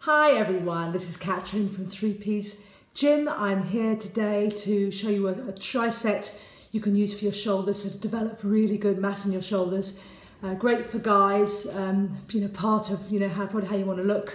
Hi everyone, this is Katrin from 3P's Gym. I'm here today to show you a triset you can use for your shoulders to develop really good mass in your shoulders. Great for guys, part of probably how you want to look,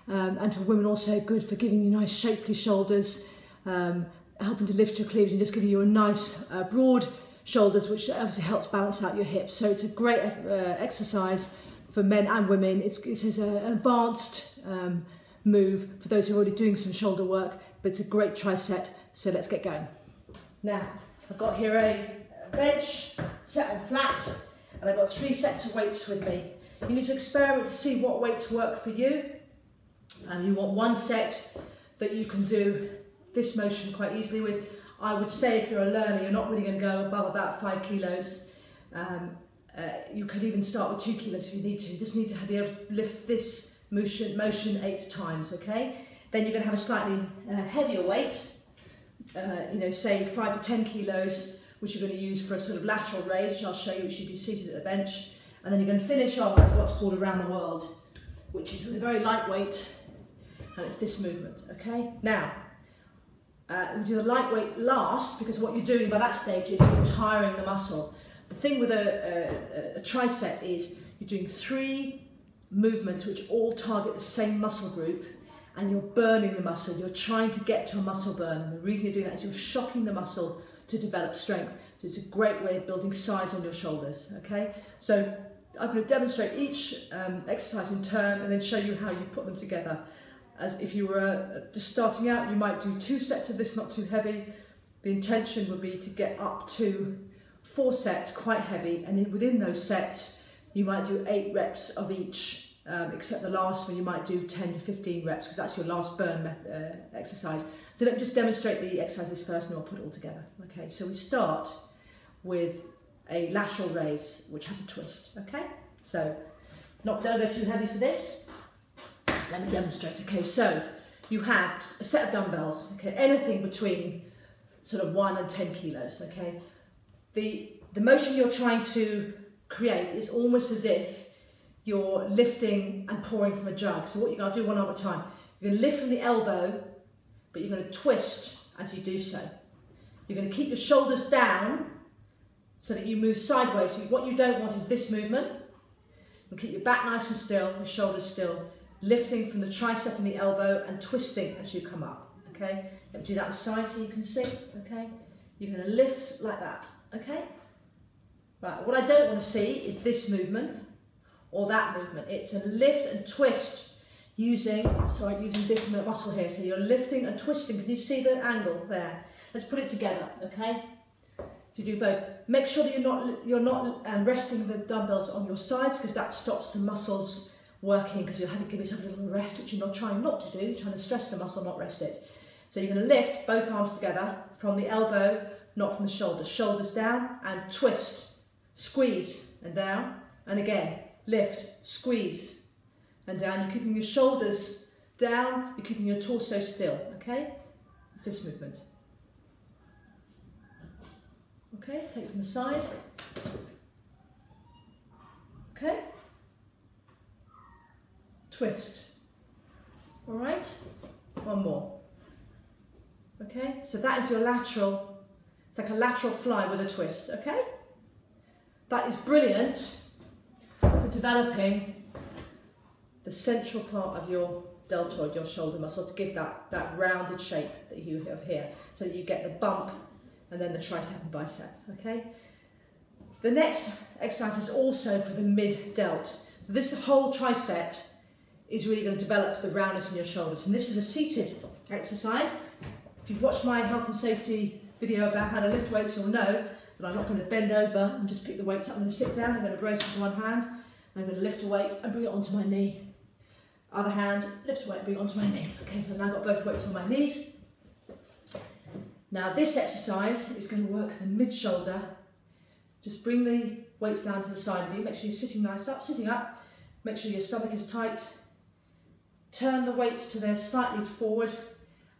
and for women also good for giving you nice shapely shoulders, helping to lift your cleavage and just giving you a nice broad shoulders, which obviously helps balance out your hips. So it's a great exercise for men and women. It's an advanced move for those who are already doing some shoulder work, but it's a great triset, so let's get going. Now, I've got here a bench set on flat, and I've got 3 sets of weights with me. You need to experiment to see what weights work for you. You want one set that you can do this motion quite easily with. I would say if you're a learner, you're not really going to go above about 5 kilos. You could even start with 2 kilos if you need to. You just need to be able to lift this motion 8 times, okay? Then you're going to have a slightly heavier weight, say 5 to 10 kilos, which you're going to use for a sort of lateral raise, which I'll show you, which you do seated at a bench. And then you're going to finish off with what's called around the world, which is with a very lightweight, and it's this movement, okay? Now, we do the lightweight last, because what you're doing by that stage is you're tiring the muscle. The thing with a triset is you're doing 3 movements which all target the same muscle group, and you're burning the muscle. You're trying to get to a muscle burn, and the reason you're doing that is you're shocking the muscle to develop strength. So it's a great way of building size on your shoulders, okay? So I'm going to demonstrate each exercise in turn and then show you how you put them together. As if you were just starting out, you might do 2 sets of this, not too heavy. The intention would be to get up to 4 sets, quite heavy, and within those sets you might do 8 reps of each, except the last one you might do 10 to 15 reps, because that's your last burn exercise. So let me just demonstrate the exercises first and then I'll put it all together. Okay, so we start with a lateral raise, which has a twist, okay? So don't go too heavy for this. Let me demonstrate. Okay, so you have a set of dumbbells, okay, anything between sort of 1 and 10 kilos, okay? The motion you're trying to create is almost as if you're lifting and pouring from a jug. So what you're going to do one at a time, you're going to lift from the elbow, but you're going to twist as you do so. You're going to keep your shoulders down so that you move sideways. So what you don't want is this movement. You'll keep your back nice and still, your shoulders still, lifting from the tricep and the elbow and twisting as you come up, okay? Let me do that on the side so you can see, okay? You're going to lift like that, okay? Right, what I don't want to see is this movement or that movement. It's a lift and twist using this muscle here. So you're lifting and twisting. Can you see the angle there? Let's put it together, okay? So do both. Make sure that you're not resting the dumbbells on your sides, because that stops the muscles working, because you'll have to give yourself a little rest, which you're not trying not to do. You're trying to stress the muscle, not rest it. So you're going to lift both arms together from the elbow, not from the shoulder. Shoulders down and twist. Squeeze and down, and again, lift, squeeze and down. You're keeping your shoulders down, you're keeping your torso still, okay? It's this movement. Okay, take from the side. Okay. Twist. All right, one more. Okay, so that is your lateral. It's like a lateral fly with a twist, okay? That is brilliant for developing the central part of your deltoid, your shoulder muscle, to give that rounded shape that you have here, so that you get the bump and then the tricep and bicep, okay? The next exercise is also for the mid-delt. So this whole triset is really going to develop the roundness in your shoulders, and this is a seated exercise. If you've watched my health and safety video about how to lift weights, you'll know that I'm not going to bend over and just pick the weights up. I'm going to sit down, I'm going to brace with one hand, and I'm going to lift a weight and bring it onto my knee. Other hand, lift a weight and bring it onto my knee. Okay, so I've now got both weights on my knees. Now this exercise is going to work the mid-shoulder. Just bring the weights down to the side of you. Make sure you're sitting nice up, sitting up. Make sure your stomach is tight. Turn the weights to their slightly forward, and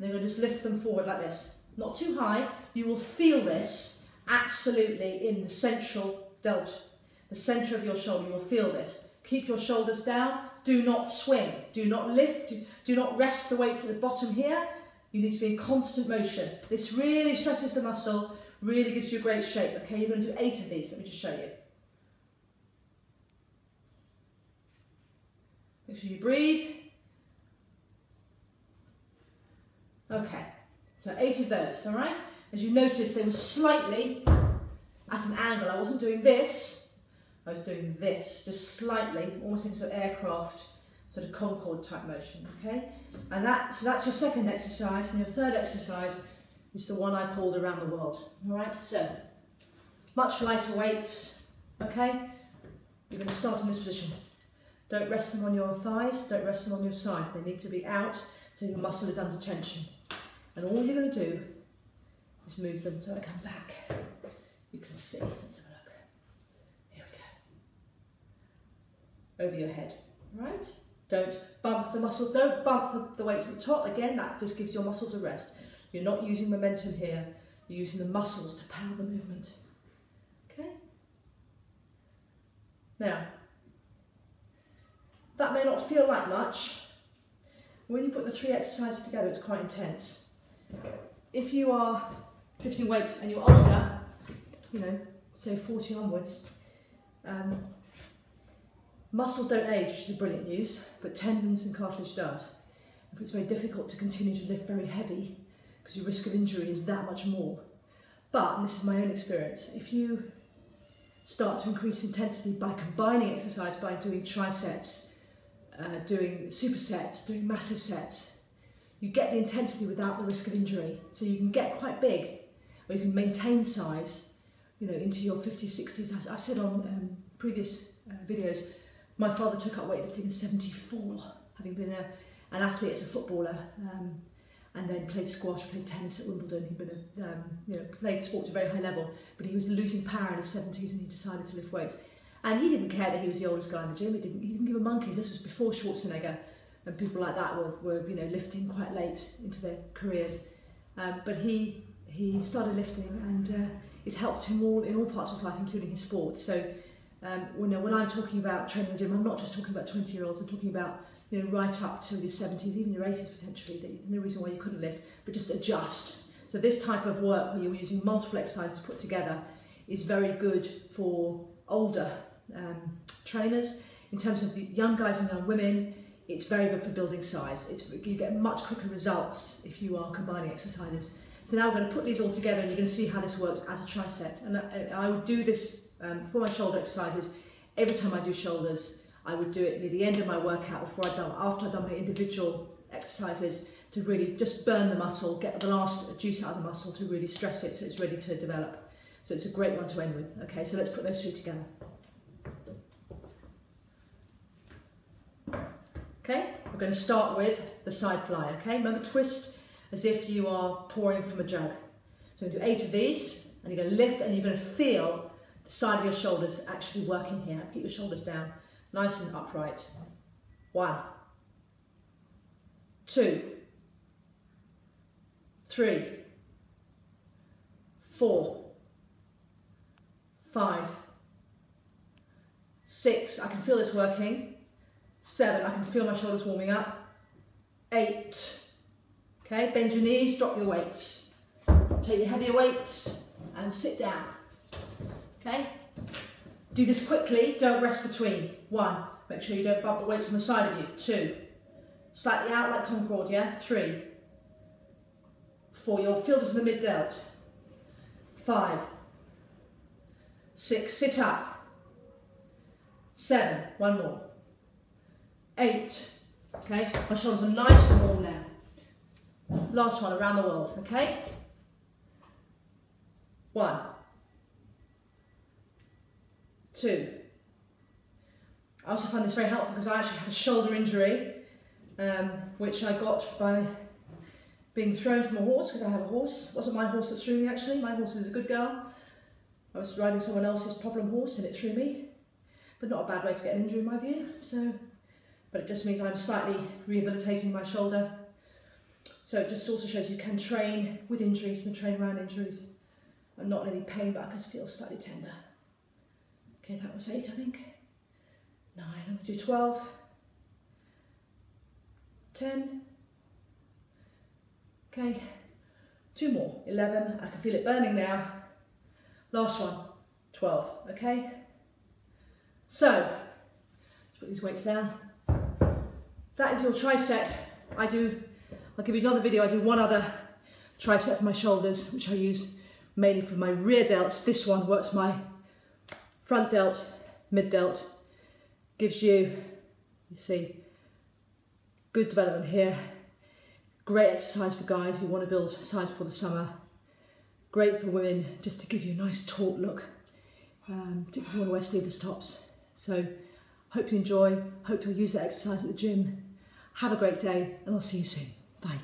then you'll just lift them forward like this. Not too high. You will feel this absolutely in the central delt, the centre of your shoulder. You will feel this. Keep your shoulders down, do not swing, do not lift, do not rest the weights at the bottom here. You need to be in constant motion. This really stresses the muscle, really gives you a great shape. Okay, you're going to do 8 of these. Let me just show you. Make sure you breathe. Okay, so 8 of those, all right? As you notice, they were slightly at an angle. I wasn't doing this, I was doing this, just slightly, almost like an aircraft, sort of Concorde type motion, okay? And so that's your second exercise, and your third exercise is the one I called around the world, all right? So, much lighter weights, okay? You're going to start in this position. Don't rest them on your thighs, don't rest them on your side. They need to be out so your muscle is under tension. And all you're going to do is move them so I come back. You can see. Let's have a look. Here we go. Over your head, right? Don't bump the muscle, don't bump the weights at the top. Again, that just gives your muscles a rest. You're not using momentum here. You're using the muscles to power the movement. Okay? Now, that may not feel like much. When you put the 3 exercises together, it's quite intense. If you are lifting weights and you're older, you know, say 40 onwards, muscles don't age, which is brilliant news, but tendons and cartilage does. If it's very difficult to continue to lift very heavy, because your risk of injury is that much more. But, and this is my own experience, if you start to increase intensity by combining exercise, by doing trisets, doing supersets, doing massive sets, you get the intensity without the risk of injury. So you can get quite big, or you can maintain size, you know, into your 50s, 60s. I've said on previous videos, my father took up weightlifting at 74, having been an athlete as a footballer, and then played squash, played tennis at Wimbledon. He'd been you know, played sport to a very high level, but he was losing power in his 70s and he decided to lift weights. And he didn't care that he was the oldest guy in the gym. He didn't give a monkey's. This was before Schwarzenegger, and people like that were you know, lifting quite late into their careers. But he started lifting, and it helped him in all parts of his life, including his sport. So when I'm talking about training in the gym, I'm not just talking about 20-year-olds. I'm talking about, you know, right up to your 70s, even your 80s potentially. There's no reason why you couldn't lift, but just adjust. So this type of work, where you're using multiple exercises put together, is very good for older trainers. In terms of the young guys and young women, it's very good for building size. You get much quicker results if you are combining exercises. So now we're going to put these all together, and you're going to see how this works as a triset. And I would do this for my shoulder exercises. Every time I do shoulders, I would do it near the end of my workout, after I've done my individual exercises, to really just burn the muscle, get the last juice out of the muscle, to really stress it so it's ready to develop. So it's a great one to end with. Okay, so let's put those 3 together. Okay, we're going to start with the side fly. Okay, remember, twist as if you are pouring from a jug. So we're going to do 8 of these, and you're going to lift, and you're going to feel the side of your shoulders actually working here. Keep your shoulders down, nice and upright. 1, 2, 3, 4, 5, 6. I can feel this working. 7, I can feel my shoulders warming up. 8, okay, bend your knees, drop your weights. Take your heavier weights and sit down, okay? Do this quickly, don't rest between. 1, make sure you don't bump the weights on the side of you. 2, slightly out like Concorde, yeah? 3, 4, you'll feel this in the mid-delt. 5, 6, sit up. 7, 1 more. 8, okay, my shoulders are nice and warm now. Last one, around the world, okay? 1, 2. I also find this very helpful because I actually had a shoulder injury, which I got by being thrown from a horse, because I have a horse. It wasn't my horse that threw me, actually. My horse is a good girl. I was riding someone else's problem horse and it threw me, but not a bad way to get an injury in my view. But it just means I'm slightly rehabilitating my shoulder. So it just also shows you can train with injuries, you can train around injuries. I'm not in any pain, but I just feel slightly tender. Okay, that was 8, I think. 9, I'm going to do 12. 10. Okay, 2 more, 11. I can feel it burning now. Last one, 12, okay? So, let's put these weights down. That is your tricep. I'll give you another video, I do one other tricep for my shoulders, which I use mainly for my rear delts. This one works my front delt, mid delt, gives you see, good development here. Great exercise for guys who want to build size for the summer. Great for women, just to give you a nice taut look, particularly if you want to wear sleeveless tops. So, hope you enjoy, hope you'll use that exercise at the gym. Have a great day, and I'll see you soon. Bye.